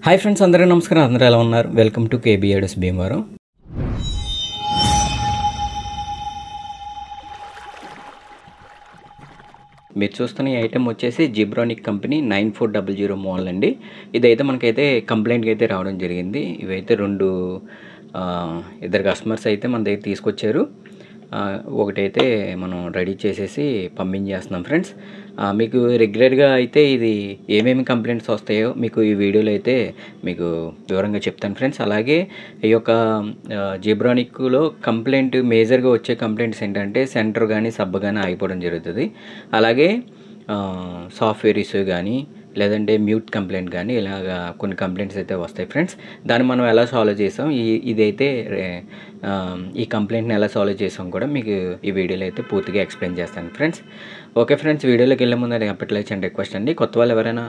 Hi friends, అందరికీ నమస్కారం. అందరూ ఎలా ఉన్నారు? Welcome to KB ideas Bhimavaram. మీరు చూస్తున్న ఈ ఐటెం వచ్చేసి జిబ్రానిక్ కంపెనీ 9400 మోడల్ అండి. ఇదైతే మనకైతే కంప్లైంట్కి అయితే రావడం జరిగింది. ఇవైతే ఇద్దరు కస్టమర్స్ అయితే మన దగ్గర తీసుకొచ్చారు. ఒకటైతే మనం రెడీ చేసేసి పంపించేస్తున్నాం ఫ్రెండ్స్. మీకు రెగ్యులర్గా అయితే ఇది ఏమేమి కంప్లైంట్స్ వస్తాయో మీకు ఈ వీడియోలో అయితే మీకు వివరంగా చెప్తాను ఫ్రెండ్స్. అలాగే ఈ యొక్క జిబ్రానిక్లో మేజర్గా వచ్చే కంప్లైంట్స్ ఏంటంటే సెంటర్ కానీ సబ్ కానీ ఆగిపోవడం జరుగుతుంది. అలాగే సాఫ్ట్వేర్ ఇష్యూ కానీ లేదంటే మ్యూట్ కంప్లైంట్ కానీ ఇలాగా కొన్ని కంప్లైంట్స్ అయితే వస్తాయి ఫ్రెండ్స్. దాన్ని మనం ఎలా సాల్వ్ చేసాం, ఇదైతే ఈ కంప్లైంట్ని ఎలా సాల్వ్ చేసాం కూడా మీకు ఈ వీడియోలో అయితే పూర్తిగా ఎక్స్ప్లెయిన్ చేస్తాను ఫ్రెండ్స్. ఓకే ఫ్రెండ్స్, వీడియోలోకి వెళ్ళే ముందు అది అప్పట్లైక్ అండ్ రిక్వెస్ట్ అండి. కొత్త వాళ్ళు ఎవరైనా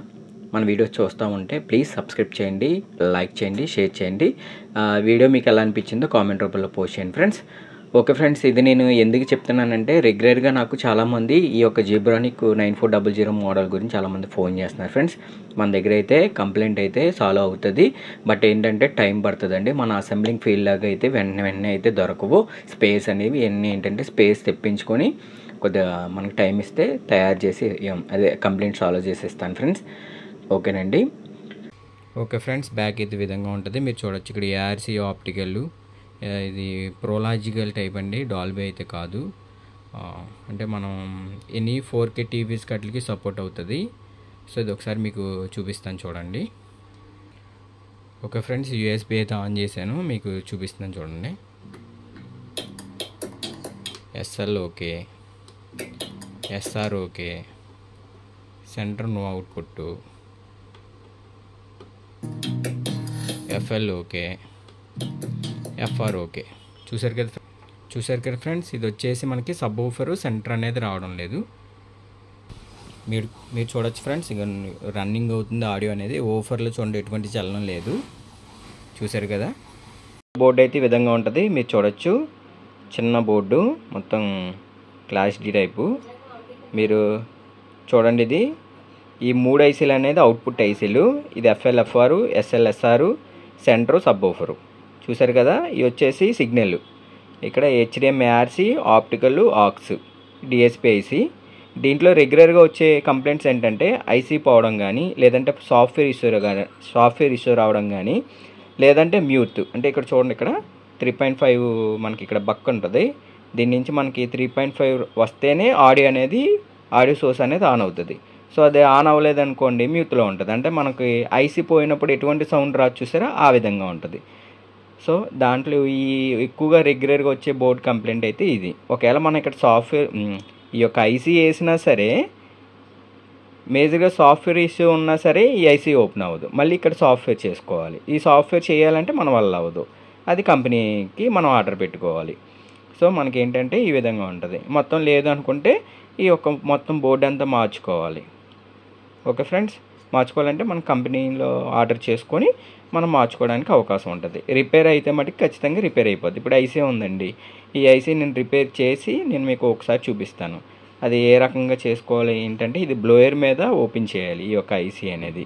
మన వీడియోస్ చూస్తూ ఉంటే ప్లీజ్ సబ్స్క్రైబ్ చేయండి, లైక్ చేయండి, షేర్ చేయండి. వీడియో మీకు ఎలా అనిపించిందో కామెంట్ రూపంలో పోస్ట్ చేయండి ఫ్రెండ్స్. ఓకే ఫ్రెండ్స్, ఇది నేను ఎందుకు చెప్తున్నానంటే రెగ్యులర్గా నాకు చాలామంది ఈ యొక్క జిబ్రానిక్ 9400 మోడల్ గురించి చాలామంది ఫోన్ చేస్తున్నారు ఫ్రెండ్స్. మన దగ్గర అయితే కంప్లైంట్ అయితే సాల్వ్ అవుతుంది, బట్ ఏంటంటే టైం పడుతుందండి. మన అసెంబ్లింగ్ ఫీల్డ్ లాగా అయితే వెంటనే అయితే దొరకవు. స్పేస్ అనేవి ఎన్ని ఏంటంటే స్పేస్ తెప్పించుకొని కొద్దిగా మనకు టైం ఇస్తే తయారు చేసి అదే కంప్లైంట్ సాల్వ్ చేసేస్తాను ఫ్రెండ్స్. ఓకేనండి. ఓకే ఫ్రెండ్స్, బ్యాక్ అయితే విధంగా ఉంటుంది. మీరు చూడొచ్చు ఇక్కడ ఏఆర్సీ ఆప్టికల్, ఇది ప్రోలాజికల్ టైప్ అండి, డాల్బీ అయితే కాదు. అంటే మనం ఎనీ 4K టీవీస్ కట్లకి సపోర్ట్ అవుతుంది. సో ఇది ఒకసారి మీకు చూపిస్తాను చూడండి. ఓకే ఫ్రెండ్స్, యూఎస్బీ అయితే ఆన్ చేశాను, మీకు చూపిస్తాను చూడండి. SL okay, SR okay, centre no output, FL okay, FR okay. చూసారు కదా ఫ్రెండ్స్, ఇది వచ్చేసి మనకి సబ్ ఊఫర్ సెంటర్ అనేది రావడం లేదు. మీరు చూడొచ్చు ఫ్రెండ్స్, ఇక రన్నింగ్ అవుతుంది ఆడియో అనేది. ఊఫర్లో చూడండి ఎటువంటి చలనం లేదు. చూసారు కదా, బోర్డు అయితే ఈ విధంగా ఉంటుంది. మీరు చూడొచ్చు, చిన్న బోర్డు, మొత్తం క్లాస్ డి టైపు. మీరు చూడండి, ఇది ఈ 3 ఐసీలు అనేది అవుట్పుట్ ఐసీలు. ఇది FL FR, SL SR, centre subwoofer. చూసారు కదా, ఇవి వచ్చేసి సిగ్నల్. ఇక్కడ HDMI ARC, optical, aux, DSP IC. దీంట్లో రెగ్యులర్గా వచ్చే కంప్లైంట్స్ ఏంటంటే ఐసీ పోవడం కానీ, లేదంటే సాఫ్ట్వేర్ ఇష్యూ రావడం కానీ, లేదంటే మ్యూట్. అంటే ఇక్కడ చూడండి, ఇక్కడ 3.5 మనకి ఇక్కడ బక్ ఉంటుంది. దీని నుంచి మనకి 3.5 వస్తేనే ఆడియో సోర్స్ అనేది ఆన్ అవుతుంది. సో అది ఆన్ అవ్వలేదు అనుకోండి, మ్యూట్లో ఉంటుంది. అంటే మనకి ఐసీ పోయినప్పుడు ఎటువంటి సౌండ్ రాదు, చూసారా, ఆ విధంగా ఉంటుంది. సో దాంట్లో ఈ ఎక్కువగా రెగ్యులర్గా వచ్చే బోర్డ్ కంప్లైంట్ అయితే ఇది. ఒకవేళ మనం ఇక్కడ ఈ యొక్క ఐసీ వేసినా సరే, మేజర్గా సాఫ్ట్వేర్ ఇష్యూ ఉన్నా సరే ఈ ఐసీ ఓపెన్ అవ్వదు. మళ్ళీ ఇక్కడ సాఫ్ట్వేర్ చేసుకోవాలి. ఈ సాఫ్ట్వేర్ చేయాలంటే మన వల్ల అవ్వదు. అది కంపెనీకి మనం ఆర్డర్ పెట్టుకోవాలి. సో మనకి ఏంటంటే ఈ విధంగా ఉంటుంది. మొత్తం లేదు అనుకుంటే ఈ యొక్క మొత్తం బోర్డు అంతా మార్చుకోవాలి. ఓకే ఫ్రెండ్స్, మార్చుకోవాలంటే మన కంపెనీలో ఆర్డర్ చేసుకొని మనం మార్చుకోవడానికి అవకాశం ఉంటుంది. రిపేర్ అయితే మటుకు ఖచ్చితంగా రిపేర్ అయిపోద్ది. ఇప్పుడు ఐసీ ఉందండి, ఈ ఐసీ నేను రిపేర్ చేసి నేను మీకు ఒకసారి చూపిస్తాను. అది ఏ రకంగా చేసుకోవాలి ఏంటంటే, ఇది బ్లోయర్ మీద ఓపెన్ చేయాలి ఈ యొక్క ఐసీ అనేది.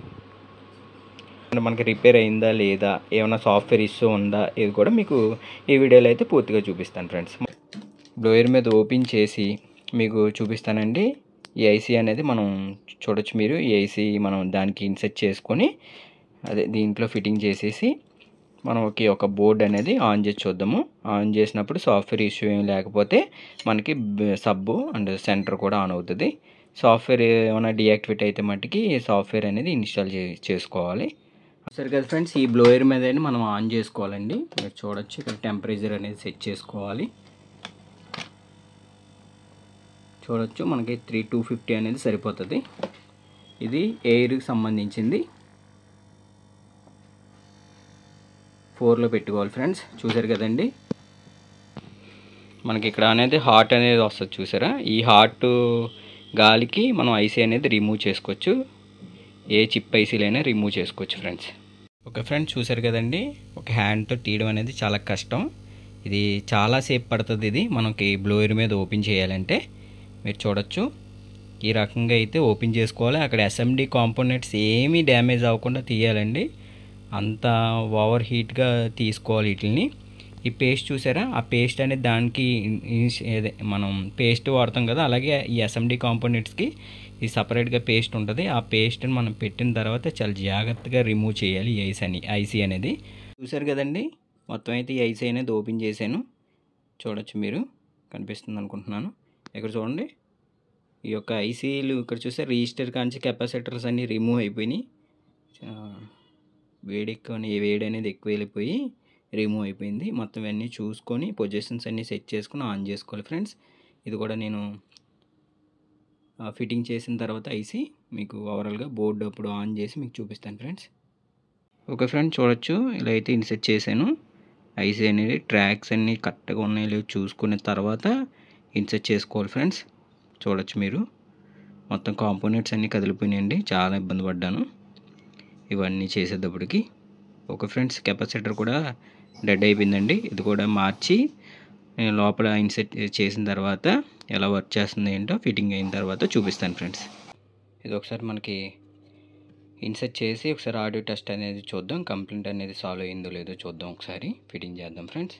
మనకి రిపేర్ అయిందా లేదా, ఏమైనా సాఫ్ట్వేర్ ఇష్యూ ఉందా, ఇది కూడా మీకు ఈ వీడియోలో అయితే పూర్తిగా చూపిస్తాను ఫ్రెండ్స్. బ్లోయర్ మీద ఓపెన్ చేసి మీకు చూపిస్తానండి. ఈ ఐసీ అనేది మనం చూడొచ్చు. మీరు ఈ ఐసీ మనం దానికి ఇన్సెట్ చేసుకొని అదే దీంట్లో ఫిట్టింగ్ చేసేసి మనం ఒక బోర్డ్ అనేది ఆన్ చేసి చూద్దాము. ఆన్ చేసినప్పుడు సాఫ్ట్వేర్ ఇష్యూ ఏం లేకపోతే మనకి సబ్ అండ్ సెంటర్ కూడా ఆన్ అవుతుంది. సాఫ్ట్వేర్ ఏమైనా డియాక్టివేట్ అయితే మట్టుకి సాఫ్ట్వేర్ అనేది ఇన్స్టాల్ చేసుకోవాలి. సరే కదా ఫ్రెండ్స్, ఈ బ్లోయర్ మీద మనం ఆన్ చేసుకోవాలండి. మీరు చూడొచ్చు, ఇక్కడ టెంపరేచర్ అనేది సెట్ చేసుకోవాలి. చూడొచ్చు, మనకి 250 అనేది సరిపోతుంది. ఇది ఎయిర్కి సంబంధించింది. 4లో పెట్టుకోవాలి ఫ్రెండ్స్. చూసారు కదండి, మనకి ఇక్కడ అనేది హాట్ అనేది వస్తుంది, చూసారా. ఈ హాట్ గాలికి మనం ఐసీ అనేది రిమూవ్ చేసుకోవచ్చు. ఏ చిప్ ఐసీలైనా రిమూవ్ చేసుకోవచ్చు ఫ్రెండ్స్. ఓకే ఫ్రెండ్స్, చూసారు కదండి, ఒక హ్యాండ్తో తీయడం అనేది చాలా కష్టం. ఇది చాలా సేపు పడుతుంది. ఇది మనకి బ్లోయర్ మీద ఓపెన్ చేయాలంటే మీరు చూడొచ్చు, ఈ రకంగా అయితే ఓపెన్ చేసుకోవాలి. అక్కడ ఎస్ఎండి కాంపోనెంట్స్ ఏమీ డ్యామేజ్ అవ్వకుండా తీయాలండి. అంత ఓవర్ హీట్గా తీసుకోవాలి వీటిని. ఈ పేస్ట్ చూసారా, ఆ పేస్ట్ అనేది దానికి మనం పేస్ట్ వాడతాం కదా, అలాగే ఈ ఎస్ఎండి కాంపోనెంట్స్కి ఈ సపరేట్గా పేస్ట్ ఉంటుంది. ఆ పేస్ట్ని మనం పెట్టిన తర్వాత చాలా జాగ్రత్తగా రిమూవ్ చేయాలి ఈ ఐసీ అనేది. చూసారు కదండి, మొత్తం అయితే ఈ ఐసీ అనేది ఓపెన్ చేశాను. చూడొచ్చు, మీరు కనిపిస్తుంది అనుకుంటున్నాను. ఇక్కడ చూడండి, ఈ యొక్క ఐసీలు ఇక్కడ చూస్తే రిజిస్టర్ కాంచి కెపాసిటర్స్ అన్నీ రిమూవ్ అయిపోయినాయి. వేడి అనేది ఎక్కువ వెళ్ళిపోయి రిమూవ్ అయిపోయింది. మొత్తం ఇవన్నీ చూసుకొని పొజిషన్స్ అన్నీ సెట్ చేసుకుని ఆన్ చేసుకోవాలి ఫ్రెండ్స్. ఇది కూడా నేను ఫిట్టింగ్ చేసిన తర్వాత ఐసీ మీకు ఓవరాల్గా బోర్డు అప్పుడు ఆన్ చేసి మీకు చూపిస్తాను ఫ్రెండ్స్. ఓకే ఫ్రెండ్స్, చూడొచ్చు, ఇలా అయితే ఇన్సెట్ చేశాను. ఐసీ అనేది ట్రాక్స్ అన్నీ కరెక్ట్గా ఉన్నాయో లేవో చూసుకున్న తర్వాత ఇన్సెట్ చేసుకోవాలి ఫ్రెండ్స్. చూడొచ్చు మీరు, మొత్తం కాంపోనెంట్స్ అన్నీ కదిలిపోయినాయండి, చాలా ఇబ్బంది పడ్డాను ఇవన్నీ చేసేటప్పటికి. ఓకే ఫ్రెండ్స్, కెపాసిటర్ కూడా డెడ్ అయిపోయిందండి. ఇది కూడా మార్చి నేను లోపల ఇన్సెట్ చేసిన తర్వాత ఎలా వర్క్ చేస్తుంది ఏంటో ఫిట్టింగ్ అయిన తర్వాత చూపిస్తాను ఫ్రెండ్స్. ఇది ఒకసారి మనకి ఇన్సెట్ చేసి ఒకసారి ఆడియో టెస్ట్ అనేది చూద్దాం, కంప్లైంట్ అనేది సాల్వ్ అయిందో లేదో చూద్దాం, ఒకసారి ఫిట్టింగ్ చేద్దాం ఫ్రెండ్స్.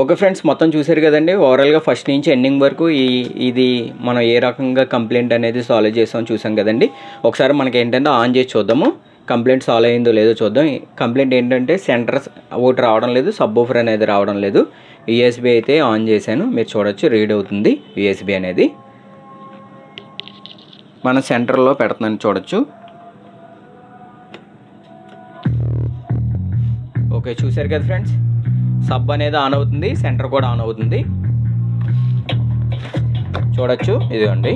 ఓకే ఫ్రెండ్స్, మొత్తం చూసారు కదండి, ఓవరాల్గా ఫస్ట్ నుంచి ఎండింగ్ వరకు ఇది మనం ఏ రకంగా కంప్లైంట్ అనేది సాల్వ్ చేసామో చూసాం కదండి. ఒకసారి మనకి ఏంటంటే ఆన్ చేసి చూద్దాము, కంప్లైంట్ సాల్వ్ అయిందో లేదో చూద్దాం. కంప్లైంట్ ఏంటంటే సెంటర్ ఒకటి రావడం లేదు, సబ్ వూఫర్ అనేది రావడం లేదు. యూఎస్బీ అయితే ఆన్ చేశాను, మీరు చూడొచ్చు రీడ్ అవుతుంది యూఎస్బీ అనేది. మన సెంటర్లో పెడుతున్నాను, చూడొచ్చు. ఓకే, చూసారు కదా ఫ్రెండ్స్, సబ్ అనేది ఆన్ అవుతుంది, సెంటర్ కూడా ఆన్ అవుతుంది, చూడొచ్చు. ఇదిగోండి,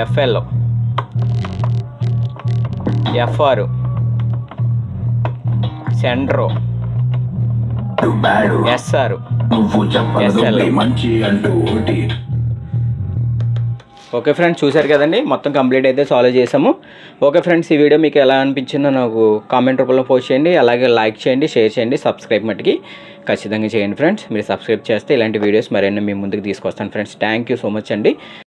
FL, FR, centre, SR, SL. Okay friends, చూసారు కదండి, మొత్తం కంప్లీట్ అయితే సాల్వ్ చేసాము. ఓకే ఫ్రెండ్స్, ఈ వీడియో మీకు ఎలా అనిపించిందో నాకు కామెంట్ రూపంలో పోస్ట్ చేయండి, అలాగే లైక్ చేయండి, షేర్ చేయండి, సబ్స్క్రైబ్ మట్టుకి ఖచ్చితంగా చేయండి ఫ్రెండ్స్. మీరు సబ్స్క్రైబ్ చేస్తే ఇలాంటి వీడియోస్ మరిన్ని మీ ముందుకు తీసుకొస్తాను friends. Thank you so much అండి.